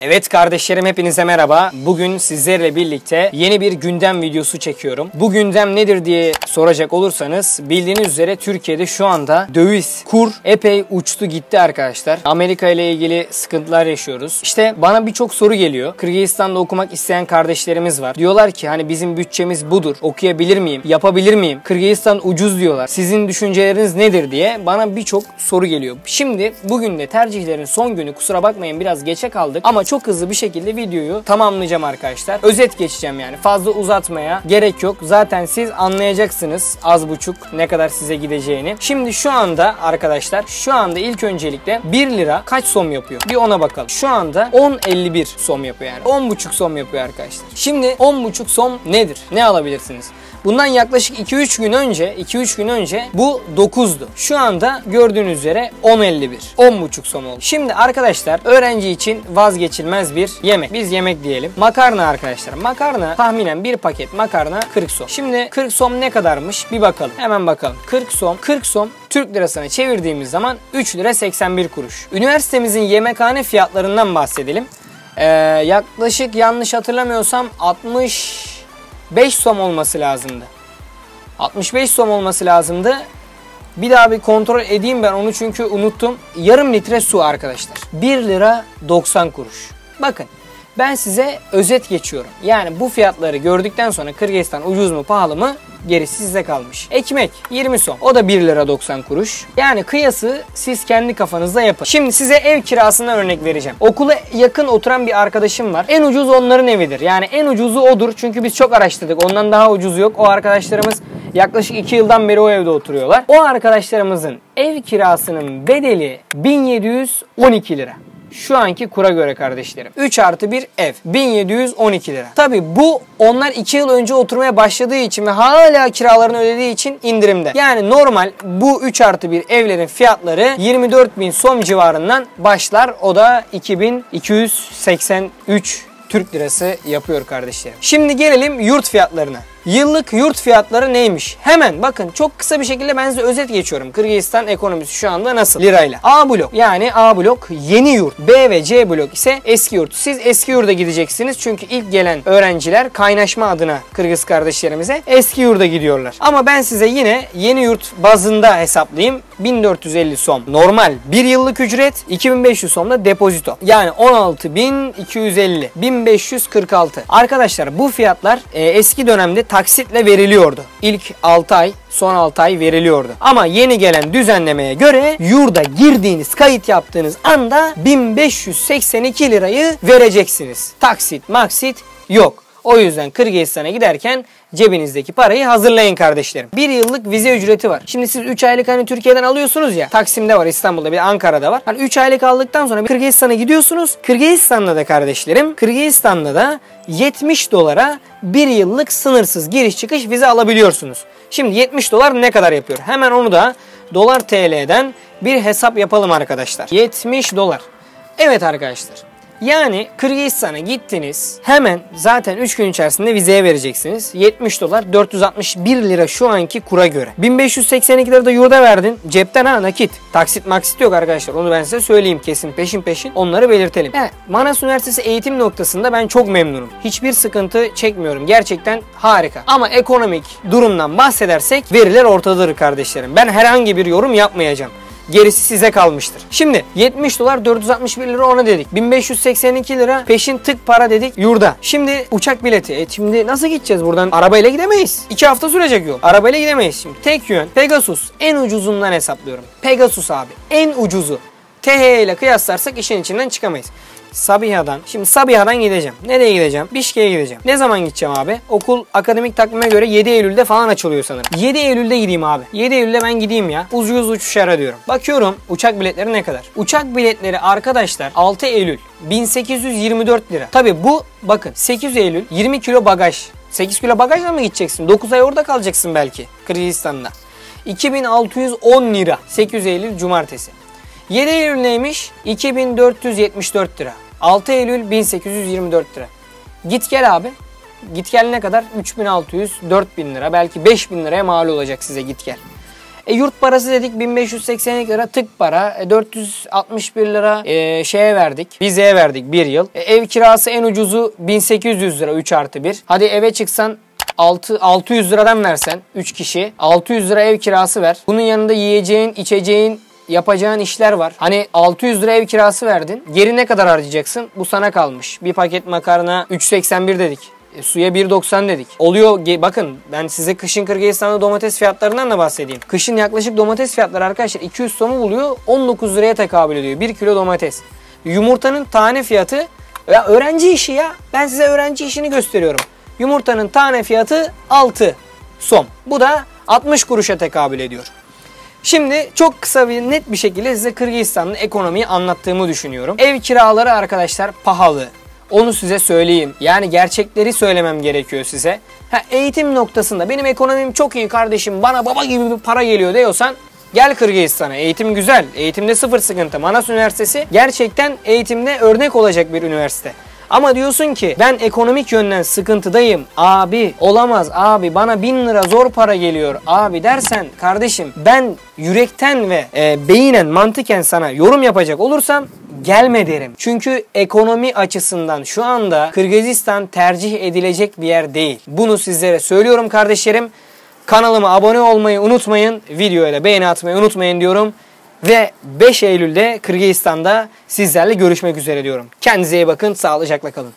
Evet kardeşlerim, hepinize merhaba. Bugün sizlerle birlikte yeni bir gündem videosu çekiyorum. Bu gündem nedir diye soracak olursanız, bildiğiniz üzere Türkiye'de şu anda döviz, kur epey uçtu gitti arkadaşlar. Amerika ile ilgili sıkıntılar yaşıyoruz. İşte bana birçok soru geliyor. Kırgızistan'da okumak isteyen kardeşlerimiz var. Diyorlar ki hani bizim bütçemiz budur. Okuyabilir miyim? Yapabilir miyim? Kırgızistan ucuz diyorlar. Sizin düşünceleriniz nedir diye bana birçok soru geliyor. Şimdi bugün de tercihlerin son günü, kusura bakmayın biraz geçe kaldık ama çok hızlı bir şekilde videoyu tamamlayacağım arkadaşlar. Özet geçeceğim yani. Fazla uzatmaya gerek yok. Zaten siz anlayacaksınız az buçuk ne kadar size gideceğini. Şimdi şu anda arkadaşlar, şu anda ilk öncelikle 1 lira kaç som yapıyor? Bir ona bakalım. Şu anda 10.51 som yapıyor yani. 10,5 som yapıyor arkadaşlar. Şimdi 10,5 som nedir? Ne alabilirsiniz? Bundan yaklaşık 2-3 gün önce bu 9'du. Şu anda gördüğünüz üzere 10.51. 10,5 som oldu. Şimdi arkadaşlar, öğrenci için vazgeçilmez bir yemek. Biz yemek diyelim. Makarna arkadaşlar. Makarna, tahminen bir paket makarna 40 som. Şimdi 40 som ne kadarmış? Bir bakalım. Hemen bakalım. 40 som Türk lirasına çevirdiğimiz zaman 3 lira 81 kuruş. Üniversitemizin yemekhane fiyatlarından bahsedelim. Yaklaşık, yanlış hatırlamıyorsam 65 som olması lazımdı. 65 som olması lazımdı. Bir daha bir kontrol edeyim ben onu, çünkü unuttum. Yarım litre su arkadaşlar. 1 lira 90 kuruş. Bakın, ben size özet geçiyorum. Yani bu fiyatları gördükten sonra Kırgızistan ucuz mu pahalı mı gerisi size kalmış. Ekmek 20 som. O da 1 lira 90 kuruş. Yani kıyası siz kendi kafanızda yapın. Şimdi size ev kirasından örnek vereceğim. Okula yakın oturan bir arkadaşım var. En ucuz onların evidir. Yani en ucuzu odur. Çünkü biz çok araştırdık. Ondan daha ucuzu yok. O arkadaşlarımız yaklaşık 2 yıldan beri o evde oturuyorlar. O arkadaşlarımızın ev kirasının bedeli 1712 lira. Şu anki kura göre kardeşlerim. 3+1 ev. 1712 lira. Tabi bu onlar 2 yıl önce oturmaya başladığı için ve hala kiralarını ödediği için indirimde. Yani normal bu 3+1 evlerin fiyatları 24.000 som civarından başlar. O da 2283 Türk lirası yapıyor kardeşlerim. Şimdi gelelim yurt fiyatlarına. Yıllık yurt fiyatları neymiş? Hemen bakın, çok kısa bir şekilde ben size özet geçiyorum. Kırgızistan ekonomisi şu anda nasıl? Lirayla. A blok, yani A blok yeni yurt. B ve C blok ise eski yurt. Siz eski yurda gideceksiniz. Çünkü ilk gelen öğrenciler kaynaşma adına Kırgız kardeşlerimize eski yurda gidiyorlar. Ama ben size yine yeni yurt bazında hesaplayayım. 1450 som normal 1 yıllık ücret, 2500 som da depozito. Yani 16.250, 1546. Arkadaşlar bu fiyatlar eski dönemde taksitle veriliyordu. İlk 6 ay, son 6 ay veriliyordu. Ama yeni gelen düzenlemeye göre yurda girdiğiniz, kayıt yaptığınız anda 1582 lirayı vereceksiniz. Taksit, maksit yok. O yüzden Kırgızistan'a giderken cebinizdeki parayı hazırlayın kardeşlerim. 1 yıllık vize ücreti var. Şimdi siz 3 aylık hani Türkiye'den alıyorsunuz ya. Taksim'de var, İstanbul'da, bir Ankara'da var. Hani 3 aylık aldıktan sonra Kırgızistan'a gidiyorsunuz. Kırgızistan'da da kardeşlerim, Kırgızistan'da da 70 dolara 1 yıllık sınırsız giriş çıkış vize alabiliyorsunuz. Şimdi 70 dolar ne kadar yapıyor? Hemen onu da dolar TL'den bir hesap yapalım arkadaşlar. 70 dolar. Evet arkadaşlar. Yani Kırgızistan'a gittiniz, hemen zaten 3 gün içerisinde vizeye vereceksiniz. 70 dolar 461 lira şu anki kura göre. 1582 lira da yurda verdin. Cepten, ha, nakit. Taksit maksit yok arkadaşlar. Onu ben size söyleyeyim kesin. Peşin onları belirtelim. Evet, Manas Üniversitesi eğitim noktasında ben çok memnunum. Hiçbir sıkıntı çekmiyorum. Gerçekten harika. Ama ekonomik durumdan bahsedersek veriler ortadadır kardeşlerim. Ben herhangi bir yorum yapmayacağım. Gerisi size kalmıştır. Şimdi 70 dolar 461 lira ona dedik. 1582 lira peşin tık para dedik yurda. Şimdi uçak bileti. Şimdi nasıl gideceğiz buradan? Arabayla gidemeyiz. 2 hafta sürecek yol. Arabayla gidemeyiz şimdi. Tek yön Pegasus. En ucuzundan hesaplıyorum. Pegasus abi. En ucuzu. TH ile kıyaslarsak işin içinden çıkamayız. Sabiha'dan. Şimdi Sabiha'dan gideceğim. Nereye gideceğim? Bişkek'e gideceğim. Ne zaman gideceğim abi? Okul akademik takvime göre 7 Eylül'de falan açılıyor sanırım. 7 Eylül'de gideyim abi. 7 Eylül'de ben gideyim ya. Ucuz uçuş arıyorum. Bakıyorum uçak biletleri ne kadar? Uçak biletleri arkadaşlar 6 Eylül 1824 lira. Tabi bu bakın 8 Eylül 20 kilo bagaj. 8 kilo bagajla mı gideceksin? 9 ay orada kalacaksın belki Kırgızistan'da. 2610 lira. 8 Eylül Cumartesi. 7 Eylül neymiş? 2474 lira. 6 Eylül 1824 lira. Git gel abi. Git gel ne kadar? 3600, 4000 lira, belki 5000 liraya mal olacak size git gel. Yurt parası dedik 1582 lira tık para. 461 lira şeye verdik. Vizeye verdik 1 yıl. Ev kirası en ucuzu 1800 lira 3+1. Hadi eve çıksan 600 liradan versen 3 kişi 600 lira ev kirası ver. Bunun yanında yiyeceğin, içeceğin, yapacağın işler var. Hani 600 lira ev kirası verdin. Geri ne kadar harcayacaksın? Bu sana kalmış. Bir paket makarna 3.81 dedik. Suya 1.90 dedik. Oluyor, bakın ben size kışın Kırgızistan'da domates fiyatlarından da bahsedeyim. Kışın yaklaşık domates fiyatları arkadaşlar 200 tonu buluyor. 19 liraya tekabül ediyor. 1 kilo domates. Yumurtanın tane fiyatı, ya öğrenci işi ya. Ben size öğrenci işini gösteriyorum. Yumurtanın tane fiyatı 6 som. Bu da 60 kuruşa tekabül ediyor. Şimdi çok kısa ve net bir şekilde size Kırgızistan'ın ekonomiyi anlattığımı düşünüyorum. Ev kiraları arkadaşlar pahalı. Onu size söyleyeyim. Yani gerçekleri söylemem gerekiyor size. Eğitim noktasında benim ekonomim çok iyi kardeşim, bana baba gibi bir para geliyor diyorsan gel Kırgızistan'a. Eğitim güzel. Eğitimde sıfır sıkıntı. Manas Üniversitesi gerçekten eğitimde örnek olacak bir üniversite. Ama diyorsun ki ben ekonomik yönden sıkıntıdayım. Abi olamaz abi, bana 1000 lira zor para geliyor abi dersen kardeşim, ben yürekten ve beyinen mantıken sana yorum yapacak olursam gelme derim. Çünkü ekonomi açısından şu anda Kırgızistan tercih edilecek bir yer değil. Bunu sizlere söylüyorum kardeşlerim. Kanalıma abone olmayı unutmayın. Videoya da beğeni atmayı unutmayın diyorum. Ve 5 Eylül'de Kırgızistan'da sizlerle görüşmek üzere diyorum. Kendinize iyi bakın, sağlıcakla kalın.